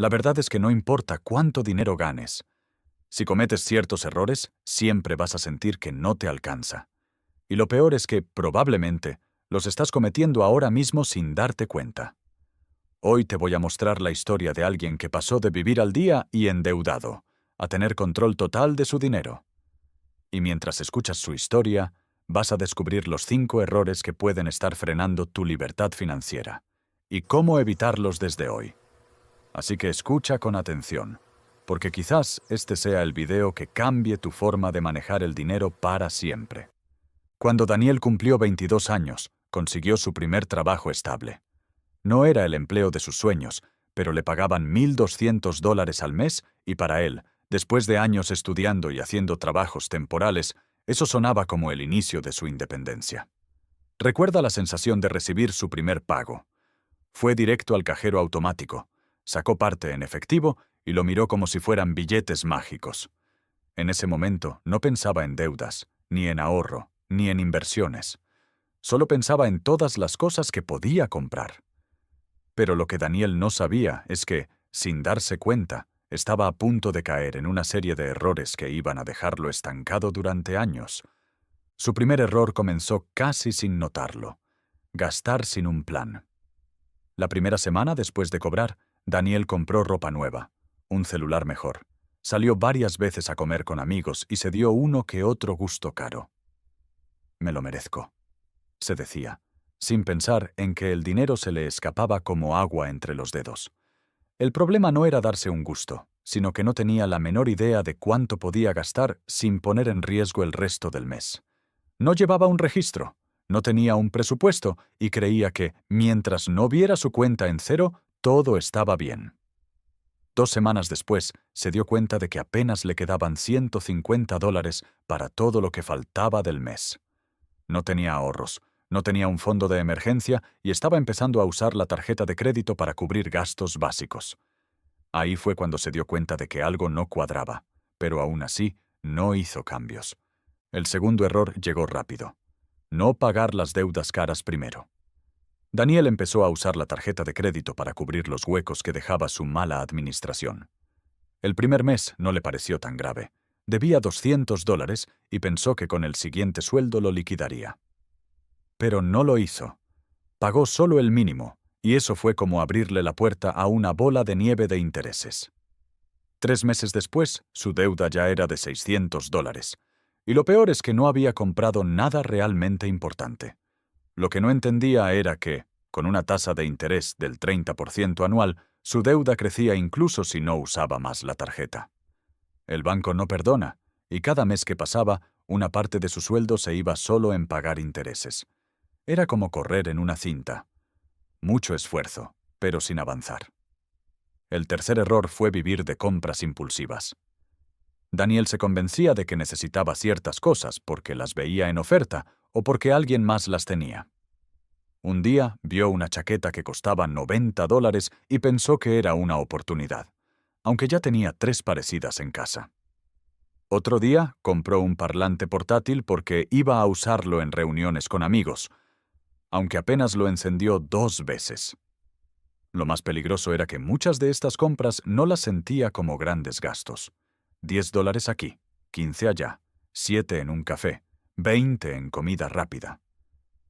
La verdad es que no importa cuánto dinero ganes. Si cometes ciertos errores, siempre vas a sentir que no te alcanza. Y lo peor es que, probablemente, los estás cometiendo ahora mismo sin darte cuenta. Hoy te voy a mostrar la historia de alguien que pasó de vivir al día y endeudado, a tener control total de su dinero. Y mientras escuchas su historia, vas a descubrir los 5 errores que pueden estar frenando tu libertad financiera, y cómo evitarlos desde hoy. Así que escucha con atención, porque quizás este sea el video que cambie tu forma de manejar el dinero para siempre. Cuando Daniel cumplió 22 años, consiguió su primer trabajo estable. No era el empleo de sus sueños, pero le pagaban $1,200 al mes y para él, después de años estudiando y haciendo trabajos temporales, eso sonaba como el inicio de su independencia. Recuerda la sensación de recibir su primer pago. Fue directo al cajero automático, sacó parte en efectivo y lo miró como si fueran billetes mágicos. En ese momento no pensaba en deudas, ni en ahorro, ni en inversiones. Solo pensaba en todas las cosas que podía comprar. Pero lo que Daniel no sabía es que, sin darse cuenta, estaba a punto de caer en una serie de errores que iban a dejarlo estancado durante años. Su primer error comenzó casi sin notarlo: gastar sin un plan. La primera semana después de cobrar, Daniel compró ropa nueva, un celular mejor. Salió varias veces a comer con amigos y se dio uno que otro gusto caro. «Me lo merezco», se decía, sin pensar en que el dinero se le escapaba como agua entre los dedos. El problema no era darse un gusto, sino que no tenía la menor idea de cuánto podía gastar sin poner en riesgo el resto del mes. No llevaba un registro, no tenía un presupuesto y creía que, mientras no viera su cuenta en cero, todo estaba bien. 2 semanas después, se dio cuenta de que apenas le quedaban $150 para todo lo que faltaba del mes. No tenía ahorros, no tenía un fondo de emergencia y estaba empezando a usar la tarjeta de crédito para cubrir gastos básicos. Ahí fue cuando se dio cuenta de que algo no cuadraba, pero aún así no hizo cambios. El segundo error llegó rápido: no pagar las deudas caras primero. Daniel empezó a usar la tarjeta de crédito para cubrir los huecos que dejaba su mala administración. El primer mes no le pareció tan grave. Debía $200 y pensó que con el siguiente sueldo lo liquidaría. Pero no lo hizo. Pagó solo el mínimo, y eso fue como abrirle la puerta a una bola de nieve de intereses. 3 meses después, su deuda ya era de $600. Y lo peor es que no había comprado nada realmente importante. Lo que no entendía era que, con una tasa de interés del 30% anual, su deuda crecía incluso si no usaba más la tarjeta. El banco no perdona, y cada mes que pasaba, una parte de su sueldo se iba solo en pagar intereses. Era como correr en una cinta. Mucho esfuerzo, pero sin avanzar. El tercer error fue vivir de compras impulsivas. Daniel se convencía de que necesitaba ciertas cosas porque las veía en oferta o porque alguien más las tenía. Un día vio una chaqueta que costaba $90 y pensó que era una oportunidad, aunque ya tenía 3 parecidas en casa. Otro día compró un parlante portátil porque iba a usarlo en reuniones con amigos, aunque apenas lo encendió 2 veces. Lo más peligroso era que muchas de estas compras no las sentía como grandes gastos. $10 aquí, 15 allá, 7 en un café, 20 en comida rápida.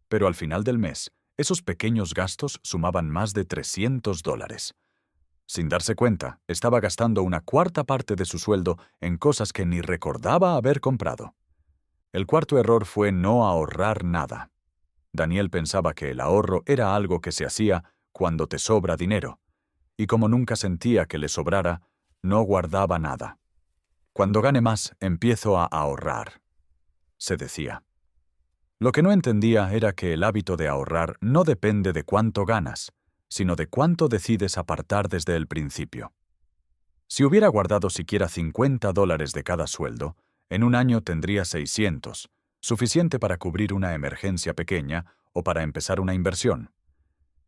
Pero al final del mes, esos pequeños gastos sumaban más de $300. Sin darse cuenta, estaba gastando una cuarta parte de su sueldo en cosas que ni recordaba haber comprado. El cuarto error fue no ahorrar nada. Daniel pensaba que el ahorro era algo que se hacía cuando te sobra dinero, y como nunca sentía que le sobrara, no guardaba nada. «Cuando gane más, empiezo a ahorrar», se decía. Lo que no entendía era que el hábito de ahorrar no depende de cuánto ganas, sino de cuánto decides apartar desde el principio. Si hubiera guardado siquiera $50 de cada sueldo, en un año tendría 600, suficiente para cubrir una emergencia pequeña o para empezar una inversión.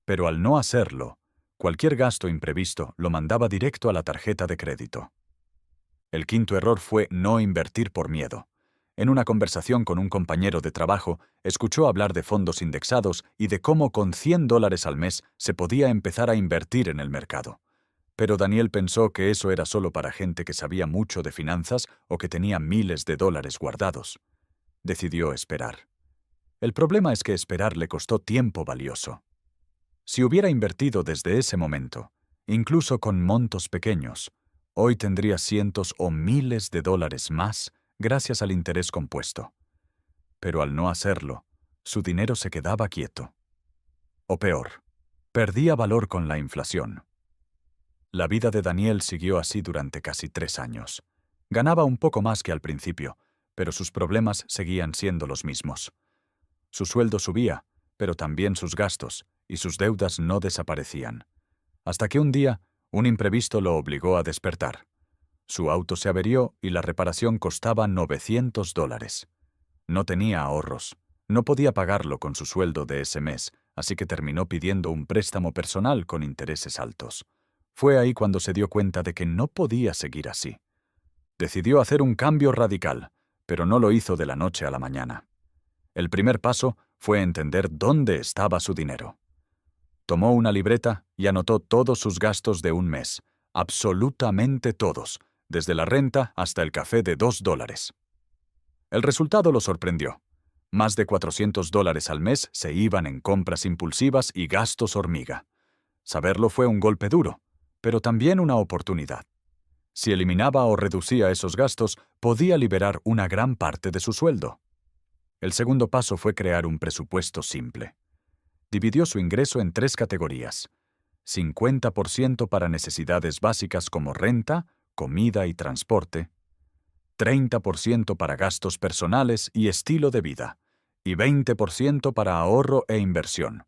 Pero al no hacerlo, cualquier gasto imprevisto lo mandaba directo a la tarjeta de crédito. El quinto error fue no invertir por miedo. En una conversación con un compañero de trabajo, escuchó hablar de fondos indexados y de cómo con $100 al mes se podía empezar a invertir en el mercado. Pero Daniel pensó que eso era solo para gente que sabía mucho de finanzas o que tenía miles de dólares guardados. Decidió esperar. El problema es que esperar le costó tiempo valioso. Si hubiera invertido desde ese momento, incluso con montos pequeños, hoy tendría cientos o miles de dólares más gracias al interés compuesto. Pero al no hacerlo, su dinero se quedaba quieto. O peor, perdía valor con la inflación. La vida de Daniel siguió así durante casi 3 años. Ganaba un poco más que al principio, pero sus problemas seguían siendo los mismos. Su sueldo subía, pero también sus gastos, y sus deudas no desaparecían. Hasta que un día, un imprevisto lo obligó a despertar. Su auto se averió y la reparación costaba $900. No tenía ahorros. No podía pagarlo con su sueldo de ese mes, así que terminó pidiendo un préstamo personal con intereses altos. Fue ahí cuando se dio cuenta de que no podía seguir así. Decidió hacer un cambio radical, pero no lo hizo de la noche a la mañana. El primer paso fue entender dónde estaba su dinero. Tomó una libreta y anotó todos sus gastos de un mes, absolutamente todos, desde la renta hasta el café de $2. El resultado lo sorprendió. Más de $400 al mes se iban en compras impulsivas y gastos hormiga. Saberlo fue un golpe duro, pero también una oportunidad. Si eliminaba o reducía esos gastos, podía liberar una gran parte de su sueldo. El segundo paso fue crear un presupuesto simple. Dividió su ingreso en 3 categorías: 50% para necesidades básicas como renta, comida y transporte, 30% para gastos personales y estilo de vida, y 20% para ahorro e inversión.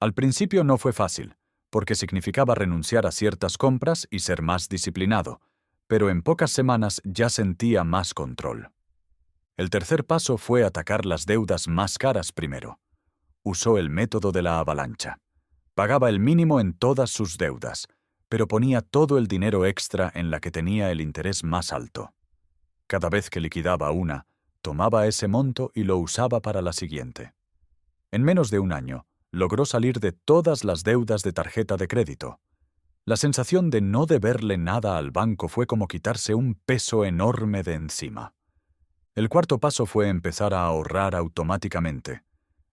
Al principio no fue fácil, porque significaba renunciar a ciertas compras y ser más disciplinado, pero en pocas semanas ya sentía más control. El tercer paso fue atacar las deudas más caras primero. Usó el método de la avalancha. Pagaba el mínimo en todas sus deudas, pero ponía todo el dinero extra en la que tenía el interés más alto. Cada vez que liquidaba una, tomaba ese monto y lo usaba para la siguiente. En menos de un año, logró salir de todas las deudas de tarjeta de crédito. La sensación de no deberle nada al banco fue como quitarse un peso enorme de encima. El cuarto paso fue empezar a ahorrar automáticamente.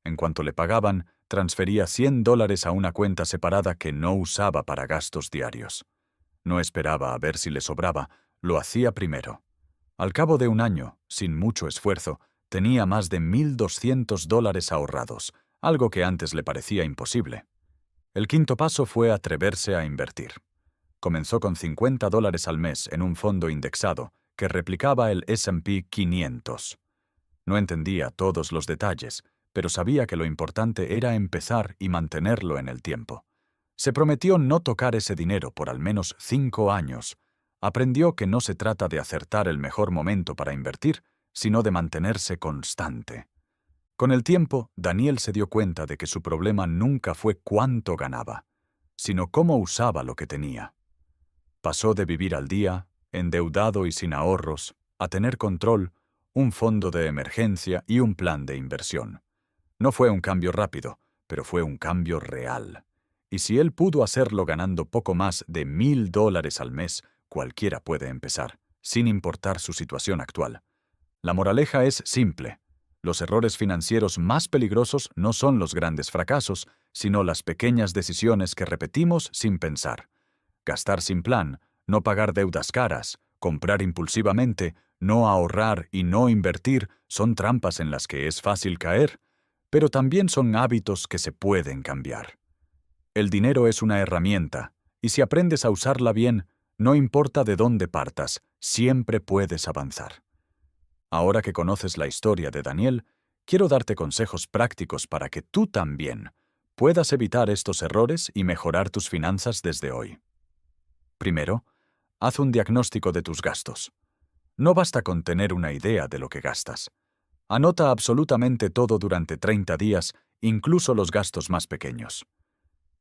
En cuanto le pagaban, transfería $100 a una cuenta separada que no usaba para gastos diarios. No esperaba a ver si le sobraba, lo hacía primero. Al cabo de un año, sin mucho esfuerzo, tenía más de $1,200 ahorrados, algo que antes le parecía imposible. El quinto paso fue atreverse a invertir. Comenzó con $50 al mes en un fondo indexado que replicaba el S&P 500. No entendía todos los detalles, pero sabía que lo importante era empezar y mantenerlo en el tiempo. Se prometió no tocar ese dinero por al menos 5 años. Aprendió que no se trata de acertar el mejor momento para invertir, sino de mantenerse constante. Con el tiempo, Daniel se dio cuenta de que su problema nunca fue cuánto ganaba, sino cómo usaba lo que tenía. Pasó de vivir al día, endeudado y sin ahorros, a tener control, un fondo de emergencia y un plan de inversión. No fue un cambio rápido, pero fue un cambio real. Y si él pudo hacerlo ganando poco más de $1,000 al mes, cualquiera puede empezar, sin importar su situación actual. La moraleja es simple. Los errores financieros más peligrosos no son los grandes fracasos, sino las pequeñas decisiones que repetimos sin pensar. Gastar sin plan, no pagar deudas caras, comprar impulsivamente, no ahorrar y no invertir son trampas en las que es fácil caer, pero también son hábitos que se pueden cambiar. El dinero es una herramienta, y si aprendes a usarla bien, no importa de dónde partas, siempre puedes avanzar. Ahora que conoces la historia de Daniel, quiero darte consejos prácticos para que tú también puedas evitar estos errores y mejorar tus finanzas desde hoy. Primero, haz un diagnóstico de tus gastos. No basta con tener una idea de lo que gastas. Anota absolutamente todo durante 30 días, incluso los gastos más pequeños.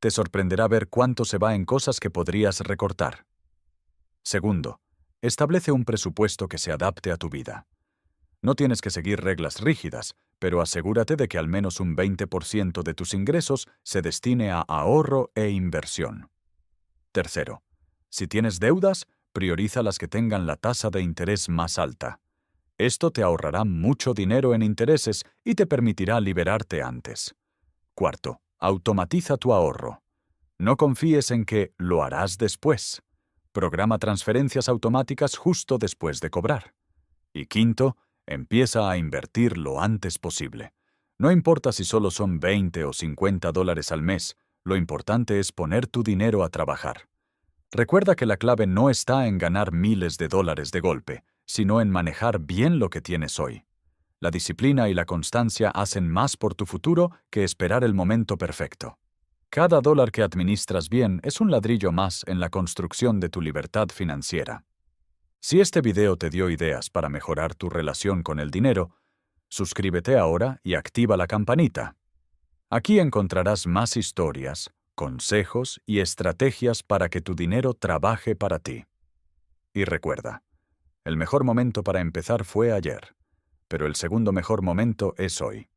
Te sorprenderá ver cuánto se va en cosas que podrías recortar. Segundo, establece un presupuesto que se adapte a tu vida. No tienes que seguir reglas rígidas, pero asegúrate de que al menos un 20% de tus ingresos se destine a ahorro e inversión. Tercero, Si tienes deudas, prioriza las que tengan la tasa de interés más alta. Esto te ahorrará mucho dinero en intereses y te permitirá liberarte antes. Cuarto, automatiza tu ahorro. No confíes en que lo harás después. Programa transferencias automáticas justo después de cobrar. Y quinto, empieza a invertir lo antes posible. No importa si solo son 20 o 50 dólares al mes, lo importante es poner tu dinero a trabajar. Recuerda que la clave no está en ganar miles de dólares de golpe, sino en manejar bien lo que tienes hoy. La disciplina y la constancia hacen más por tu futuro que esperar el momento perfecto. Cada dólar que administras bien es un ladrillo más en la construcción de tu libertad financiera. Si este video te dio ideas para mejorar tu relación con el dinero, suscríbete ahora y activa la campanita. Aquí encontrarás más historias, consejos y estrategias para que tu dinero trabaje para ti. Y recuerda, el mejor momento para empezar fue ayer, pero el segundo mejor momento es hoy.